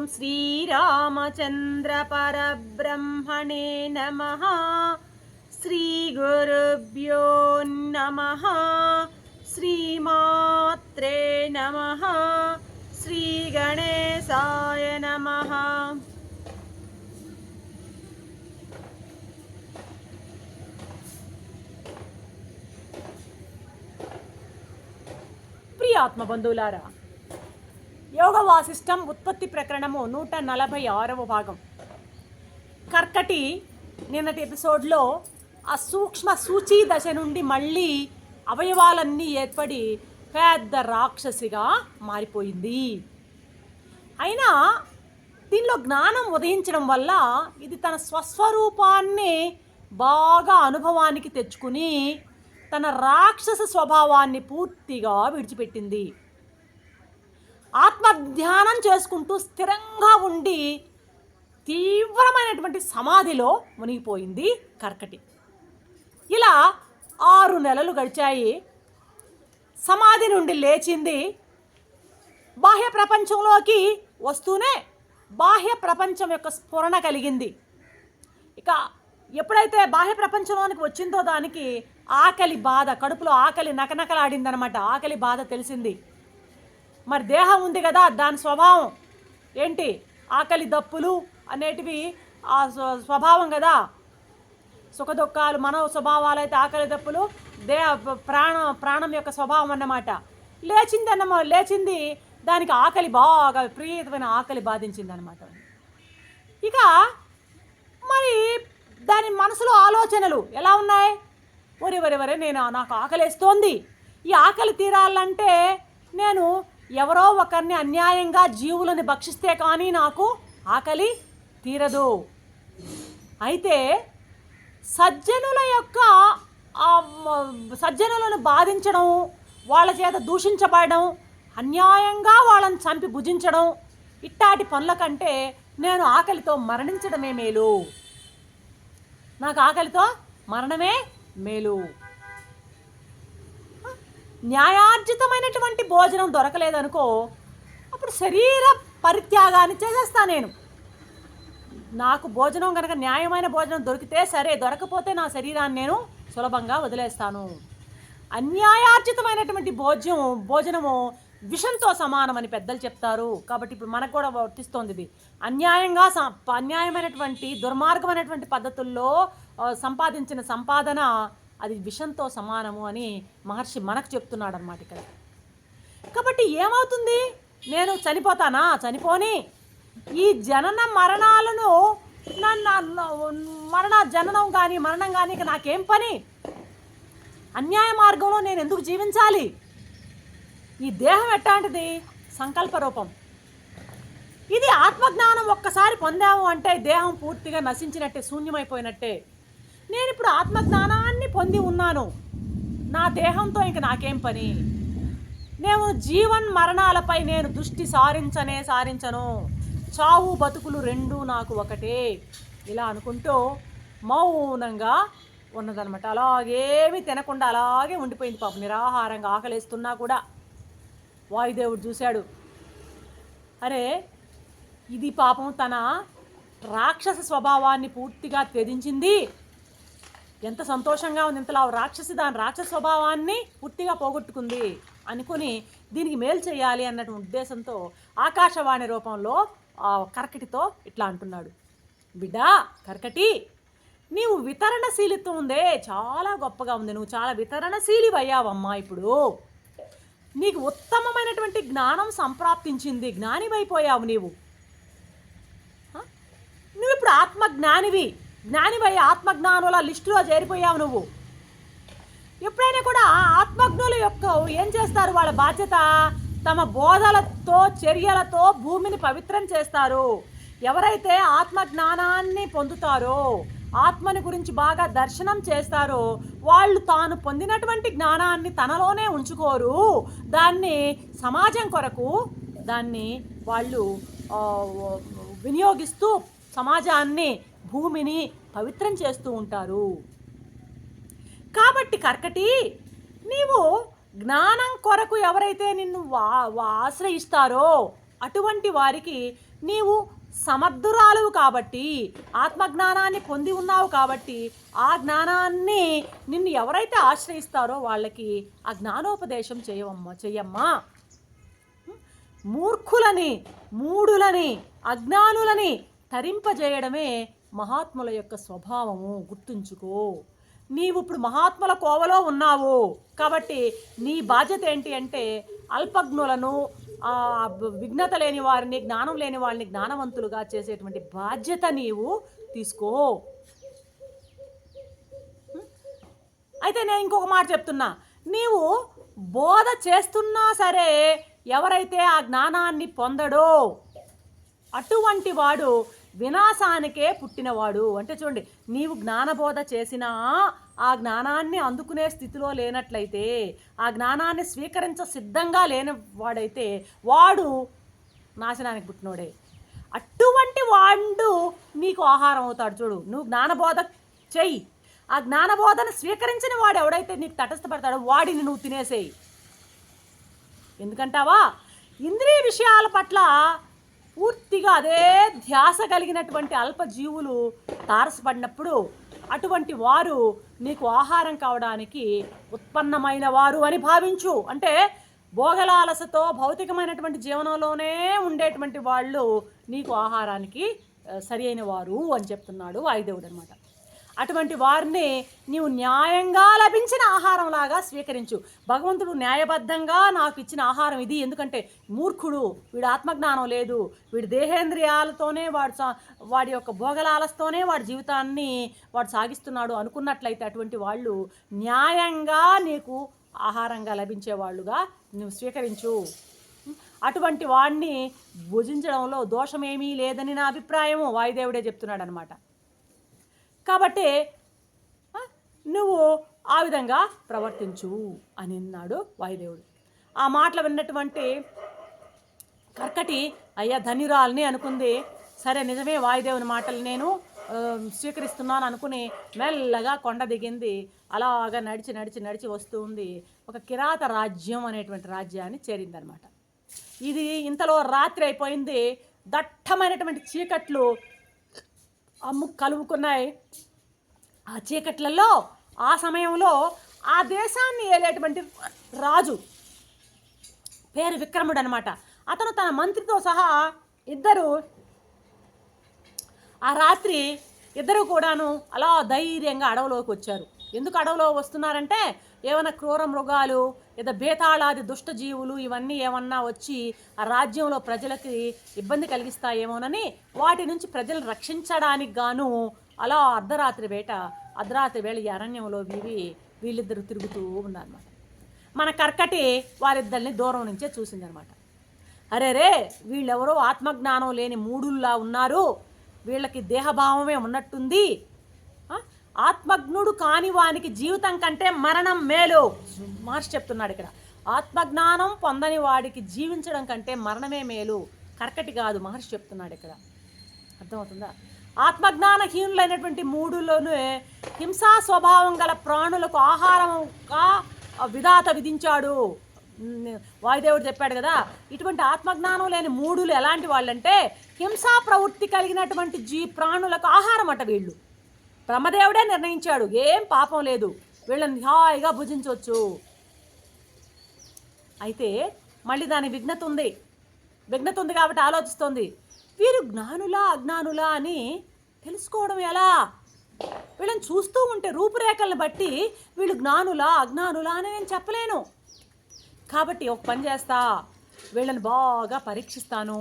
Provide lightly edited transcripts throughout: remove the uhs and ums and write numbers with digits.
श्रीरामचन्द्रपरब्रह्मणे नमः। श्रीगुरुभ्यो नमः। श्रीमात्रे नमः। श्रीगणेशाय नमः। ప్రియాత్మ బంధువులారా, యోగ వాసిష్టం ఉత్పత్తి ప్రకరణము 146వ భాగం. కర్కటి నిన్నటి ఎపిసోడ్లో ఆ సూక్ష్మ సూచీ దశ నుండి మళ్ళీ అవయవాలన్నీ ఏర్పడి పెద్ద రాక్షసిగా మారిపోయింది. అయినా దీనిలో జ్ఞానం ఉదయించడం వల్ల ఇది తన స్వస్వరూపాన్ని బాగా అనుభవానికి తెచ్చుకుని తన రాక్షస స్వభావాన్ని పూర్తిగా విడిచిపెట్టింది. ఆత్మధ్యానం చేసుకుంటూ స్థిరంగా ఉండి తీవ్రమైనటువంటి సమాధిలో మునిగిపోయింది కర్కటి. ఇలా 6 నెలలు గడిచాయి. సమాధి నుండి లేచింది. బాహ్య ప్రపంచంలోకి వస్తూనే బాహ్య ప్రపంచం యొక్క స్ఫురణ కలిగింది. ఇక ఎప్పుడైతే బాహ్య ప్రపంచంలోనికి వచ్చిందో దానికి ఆకలి బాధ, కడుపులో ఆకలి నకనకలాడిందనమాట. ఆకలి బాధ తెలిసింది. మరి దేహం ఉంది కదా, దాని స్వభావం ఏంటి? ఆకలి దప్పులు అనేటివి ఆ స్వభావం కదా. సుఖదుఖాలు మన స్వభావాలు అయితే ఆకలి దప్పులు ప్రాణం యొక్క స్వభావం అన్నమాట. లేచింది దానికి ఆకలి బాగా విపరీతమైన ఆకలి బాధించింది అనమాట. ఇక మరి దాని మనసులో ఆలోచనలు ఎలా ఉన్నాయి? వరే నాకు ఆకలిస్తోంది. ఈ ఆకలి తీరాలంటే నేను ఎవరో ఒకరిని అన్యాయంగా జీవులను భక్షిస్తే కానీ నాకు ఆకలి తీరదు. అయితే సజ్జనులను బాధించడం, వాళ్ళ చేత దూషించబడడం, అన్యాయంగా వాళ్ళని చంపి భుజించడం, ఇట్టాటి పనుల కంటే నేను ఆకలితో మరణించడమే మేలు. నాకు ఆకలితో మరణమే మేలు. న్యాయార్జితమైనటువంటి భోజనం దొరకలేదనుకో, అప్పుడు శరీర పరిత్యాగాన్ని చేసేస్తా నేను. నాకు భోజనం కనుక న్యాయమైన భోజనం దొరికితే సరే, దొరకపోతే నా శరీరాన్ని నేను సులభంగా వదిలేస్తాను. అన్యాయార్జితమైనటువంటి భోజనము విషంతో సమానమని పెద్దలు చెప్తారు. కాబట్టి ఇప్పుడు మనకు కూడా వర్తిస్తోంది ఇది. అన్యాయమైనటువంటి దుర్మార్గమైనటువంటి పద్ధతుల్లో సంపాదించిన సంపాదన అది విషంతో సమానము అని మహర్షి మనకు చెప్తున్నాడు అన్నమాట ఇక్కడ. కాబట్టి ఏమవుతుంది? నేను చనిపోతానా? చనిపోని ఈ జనన మరణాలను జననం కానీ మరణం కానీ ఇక నాకేం పని? అన్యాయ మార్గంలో నేను ఎందుకు జీవించాలి? ఈ దేహం ఎట్లాంటిది? సంకల్ప రూపం. ఇది ఆత్మజ్ఞానం ఒక్కసారి పొందాము అంటే దేహం పూర్తిగా నశించినట్టే, శూన్యమైపోయినట్టే. నేను ఇప్పుడు ఆత్మజ్ఞానాన్ని పొంది ఉన్నాను. నా దేహంతో ఇంక నాకేం పని? నేను జీవన్ మరణాలపై నేను దృష్టి సారించను. చావు బతుకులు రెండూ నాకు ఒకటే. ఇలా అనుకుంటూ మౌనంగా ఉన్నదనమాట. అలాగేమీ తినకుండా అలాగే ఉండిపోయింది పాపం, నిరాహారంగా. ఆకలిస్తున్నా కూడా వాయుదేవుడు చూశాడు. అరే, ఇది పాపం తన రాక్షస స్వభావాన్ని పూర్తిగా త్యజించింది. ఎంత సంతోషంగా ఉంది! ఇంతలా రాక్షసి దాని రాక్షస స్వభావాన్ని పూర్తిగా పోగొట్టుకుంది అనుకుని దీనికి మేలు చేయాలి అన్నటువంటి ఉద్దేశంతో ఆకాశవాణి రూపంలో కర్కటితో ఇట్లా అంటున్నాడు. బిడ్డా కర్కటి, నీవు వితరణశీలిత్వం ఉందే, చాలా గొప్పగా ఉంది. నువ్వు చాలా వితరణశీలివి అయ్యావమ్మా. ఇప్పుడు నీకు ఉత్తమమైనటువంటి జ్ఞానం సంప్రాప్తించింది. జ్ఞానివైపోయావు నీవు. నువ్వు ఇప్పుడు జ్ఞానివై ఆత్మజ్ఞానుల లిస్టులో చేరిపోయావు నువ్వు. ఎప్పుడైనా కూడా ఆత్మజ్ఞుల యొక్క ఏం చేస్తారు? వాళ్ళ బాధ్యత తమ బోధలతో చర్యలతో భూమిని పవిత్రం చేస్తారు. ఎవరైతే ఆత్మజ్ఞానాన్ని పొందుతారో, ఆత్మని గురించి బాగా దర్శనం చేస్తారో, వాళ్ళు తాను పొందినటువంటి జ్ఞానాన్ని తనలోనే ఉంచుకోరు. దాన్ని సమాజం కొరకు దాన్ని వాళ్ళు వినియోగిస్తూ సమాజాన్ని, భూమిని పవిత్రం చేస్తూ ఉంటారు. కాబట్టి కర్కటి, నీవు జ్ఞానం కొరకు ఎవరైతే నిన్ను ఆశ్రయిస్తారో అటువంటి వారికి నీవు సమర్థురాలువు కాబట్టి, ఆత్మజ్ఞానాన్ని పొంది ఉన్నావు కాబట్టి, ఆ జ్ఞానాన్ని నిన్ను ఎవరైతే ఆశ్రయిస్తారో వాళ్ళకి ఆ జ్ఞానోపదేశం చెయ్యమ్మా. మూర్ఖులని, మూఢులని, అజ్ఞానులని తరింపజేయడమే మహాత్ముల యొక్క స్వభావము. గుర్తుంచుకో. నీవు ఇప్పుడు మహాత్ముల కోవలో ఉన్నావు కాబట్టి నీ బాధ్యత ఏంటి అంటే అల్పజ్ఞులను, విఘ్నత లేని వారిని, జ్ఞానం లేని వారిని జ్ఞానవంతులుగా చేసేటువంటి బాధ్యత నీవు తీసుకో. అయితే నేను ఇంకొక మాట చెప్తున్నా, నీవు బోధ చేస్తున్నా సరే ఎవరైతే ఆ జ్ఞానాన్ని పొందడో అటువంటి వాడు వినాశానికే పుట్టినవాడు. అంటే చూడండి, నీవు జ్ఞానబోధ చేసినా ఆ జ్ఞానాన్ని అందుకునే స్థితిలో లేనట్లయితే, ఆ జ్ఞానాన్ని స్వీకరించ సిద్ధంగా లేని వాడైతే వాడు నాశనానికి పుట్టినోడే. అటువంటి వాడు నీకు ఆహారం అవుతాడు. చూడు, నువ్వు జ్ఞానబోధ చెయ్యి, ఆ జ్ఞానబోధను స్వీకరించిన వాడు ఎవడైతే నీకు తటస్థపడతాడో వాడిని నువ్వు తినేసేయి. ఎందుకంటావా, ఇంద్రియ విషయాల పట్ల పూర్తిగా అదే ధ్యాస కలిగినటువంటి అల్పజీవులు తారసపడినప్పుడు అటువంటి వారు నీకు ఆహారం కావడానికి ఉత్పన్నమైన వారు అని భావించు. అంటే భోగలాలసతో భౌతికమైనటువంటి జీవనంలోనే ఉండేటువంటి వాళ్ళు నీకు ఆహారానికి సరి అయిన వారు అని చెప్తున్నాడు వాయుదేవుడు అనమాట. అటువంటి వారిని నీవు న్యాయంగా లభించిన ఆహారంలాగా స్వీకరించు. భగవంతుడు న్యాయబద్ధంగా నాకు ఇచ్చిన ఆహారం ఇది, ఎందుకంటే మూర్ఖుడు, వీడు ఆత్మజ్ఞానం లేదు, వీడు దేహేంద్రియాలతోనే వాడి యొక్క భోగలాలస్తోనే వాడి జీవితాన్ని వాడు సాగిస్తున్నాడు అనుకున్నట్లయితే అటువంటి వాళ్ళు న్యాయంగా నీకు ఆహారంగా లభించేవాళ్ళుగా నువ్వు స్వీకరించు. అటువంటి వాడిని భుజించడంలో దోషమేమీ లేదని నా అభిప్రాయము వాయుదేవుడే చెప్తున్నాడు అనమాట. కాబట్టి నువ్వు ఆ విధంగా ప్రవర్తించు అని అన్నాడు వాయుదేవుడు. ఆ మాటలు విన్నటువంటి కర్కటి అయ్యా ధన్యురాల్ని అనుకుంది. సరే నిజమే వాయుదేవుని మాటలు నేను స్వీకరిస్తున్నాను అనుకుని మెల్లగా కొండ దిగింది. అలాగా నడిచి నడిచి నడిచి వస్తూ ఉంది. ఒక కిరాత రాజ్యం అనేటువంటి రాజ్యాన్ని చేరిందనమాట. ఇది ఇంతలో రాత్రి అయిపోయింది. దట్టమైనటువంటి చీకట్లు కలుపుకున్నాయి. ఆ చీకట్లలో ఆ సమయంలో ఆ దేశాన్ని ఏలేటువంటి రాజు పేరు విక్రముడు అనమాట. అతను తన మంత్రితో సహా ఆ రాత్రి ఇద్దరు కూడాను అలా ధైర్యంగా అడవిలోకి వచ్చారు. ఎందుకు అడవిలో వస్తున్నారంటే ఏమైనా క్రూర మృగాలు లేదా బేతాళాది దుష్టజీవులు ఇవన్నీ ఏమన్నా వచ్చి ఆ రాజ్యంలో ప్రజలకి ఇబ్బంది కలిగిస్తాయేమోనని వాటి నుంచి ప్రజలను రక్షించడానికి గాను అలా అర్ధరాత్రి వేళ ఈ అరణ్యంలో వీళ్ళిద్దరు తిరుగుతూ ఉన్నారన్నమాట. మన కర్కటి వారిద్దరిని దూరం నుంచే చూసిందనమాట. అరేరే, వీళ్ళెవరో ఆత్మజ్ఞానం లేని మూడుల్లా ఉన్నారు, వీళ్ళకి దేహభావమే ఉన్నట్టుంది, ఆత్మజ్ఞుడు కాని వానికి జీవితం కంటే మరణం మేలు. మహర్షి చెప్తున్నాడు ఇక్కడ, ఆత్మజ్ఞానం పొందని వాడికి జీవించడం కంటే మరణమే మేలు. కర్కటి కాదు, మహర్షి చెప్తున్నాడు ఇక్కడ. అర్థమవుతుందా? ఆత్మజ్ఞానహీనులైనటువంటి మూడులోనే హింసా స్వభావం గల ప్రాణులకు ఆహారంగా విధాత విధించాడు. వాయుదేవుడు చెప్పాడు కదా, ఇటువంటి ఆత్మజ్ఞానం లేని మూడులు ఎలాంటి వాళ్ళంటే హింసా ప్రవృత్తి కలిగినటువంటి ప్రాణులకు ఆహారం అట. వీళ్ళు బ్రహ్మదేవుడే నిర్ణయించాడు, ఏం పాపం లేదు, వీళ్ళని హాయిగా భుజించవచ్చు. అయితే మళ్ళీ దాని విఘ్నత ఉంది కాబట్టి ఆలోచిస్తోంది, వీరు జ్ఞానులా అజ్ఞానులా అని తెలుసుకోవడం ఎలా? వీళ్ళని చూస్తూ ఉంటే రూపురేఖలను బట్టి వీళ్ళు జ్ఞానులా అజ్ఞానులా అని నేను చెప్పలేను. కాబట్టి ఒక పని చేస్తా, వీళ్ళని బాగా పరీక్షిస్తాను.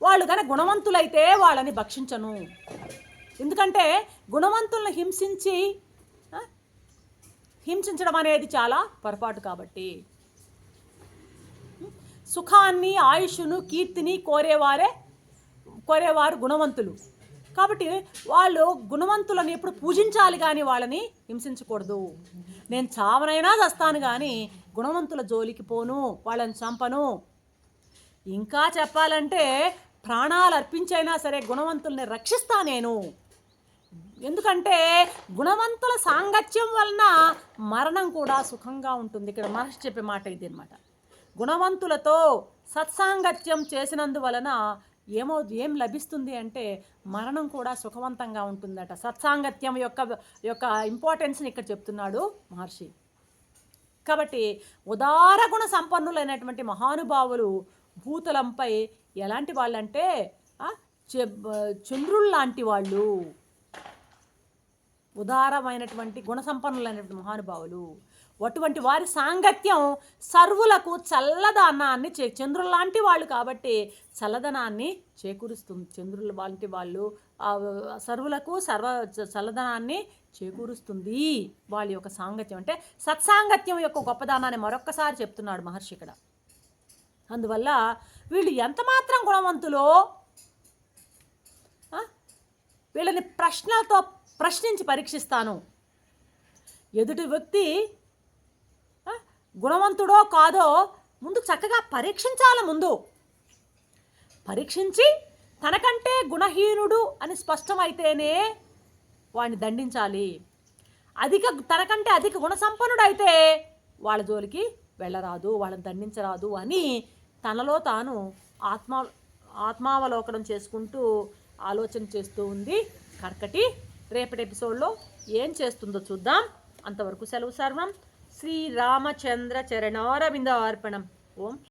వాళ్ళు కనుక గుణవంతులైతే వాళ్ళని భక్షించను. ఎందుకంటే గుణవంతులను హింసించడం అనేది చాలా పొరపాటు. కాబట్టి సుఖాన్ని, ఆయుష్ను, కీర్తిని కోరేవారు గుణవంతులు. కాబట్టి వాళ్ళు గుణవంతులను ఎప్పుడు పూజించాలి కానీ వాళ్ళని హింసించకూడదు. నేను చావనైనా చస్తాను కానీ గుణవంతుల జోలికి పోను, వాళ్ళని చంపను. ఇంకా చెప్పాలంటే ప్రాణాలు అర్పించైనా సరే గుణవంతుల్ని రక్షిస్తా నేను. ఎందుకంటే గుణవంతుల సాంగత్యం వలన మరణం కూడా సుఖంగా ఉంటుంది. ఇక్కడ మహర్షి చెప్పే మాట ఇది అనమాట. గుణవంతులతో సత్సాంగత్యం చేసినందువలన ఏం లభిస్తుంది అంటే మరణం కూడా సుఖవంతంగా ఉంటుందట. సత్సాంగత్యం యొక్క ఇంపార్టెన్స్ని ఇక్కడ చెప్తున్నాడు మహర్షి. కాబట్టి ఉదార గుణ సంపన్నులైనటువంటి మహానుభావులు భూతలంపై ఎలాంటి వాళ్ళంటే చంద్రులు లాంటి వాళ్ళు, ఉదారమైనటువంటి గుణసంపన్నులైనటువంటి మహానుభావులు. అటువంటి వారి సాంగత్యం సర్వులకు చల్లదనాన్ని చంద్రుల లాంటి వాళ్ళు కాబట్టి చల్లదనాన్ని చేకూరుస్తుంది. చంద్రుల లాంటి వాళ్ళు సర్వులకు చల్లదనాన్ని చేకూరుస్తుంది వాళ్ళ యొక్క సాంగత్యం. అంటే సత్సాంగత్యం యొక్క గొప్పదనాన్ని మరొక్కసారి చెప్తున్నాడు మహర్షి ఇక్కడ. అందువల్ల వీళ్ళు ఎంత మాత్రం గుణవంతులో వీళ్ళని ప్రశ్నలతో ప్రశ్నించి పరీక్షిస్తాను. ఎదుటి వ్యక్తి గుణవంతుడో కాదో ముందు చక్కగా పరీక్షించాలి. ముందు పరీక్షించి తనకంటే గుణహీనుడు అని స్పష్టమైతేనే వాడిని దండించాలి. తనకంటే అధిక గుణసంపన్నుడైతే వాళ్ళ జోలికి వెళ్ళరాదు, వాళ్ళని దండించరాదు అని తనలో తాను ఆత్మావలోకనం చేసుకుంటూ ఆలోచన చేస్తూ ఉంది కర్కటి. రేపటి ఎపిసోడ్లో ఏం చేస్తుందో చూద్దాం. అంతవరకు సెలవు. సర్వం శ్రీరామచంద్ర చరణారవింద అర్పణం. ఓం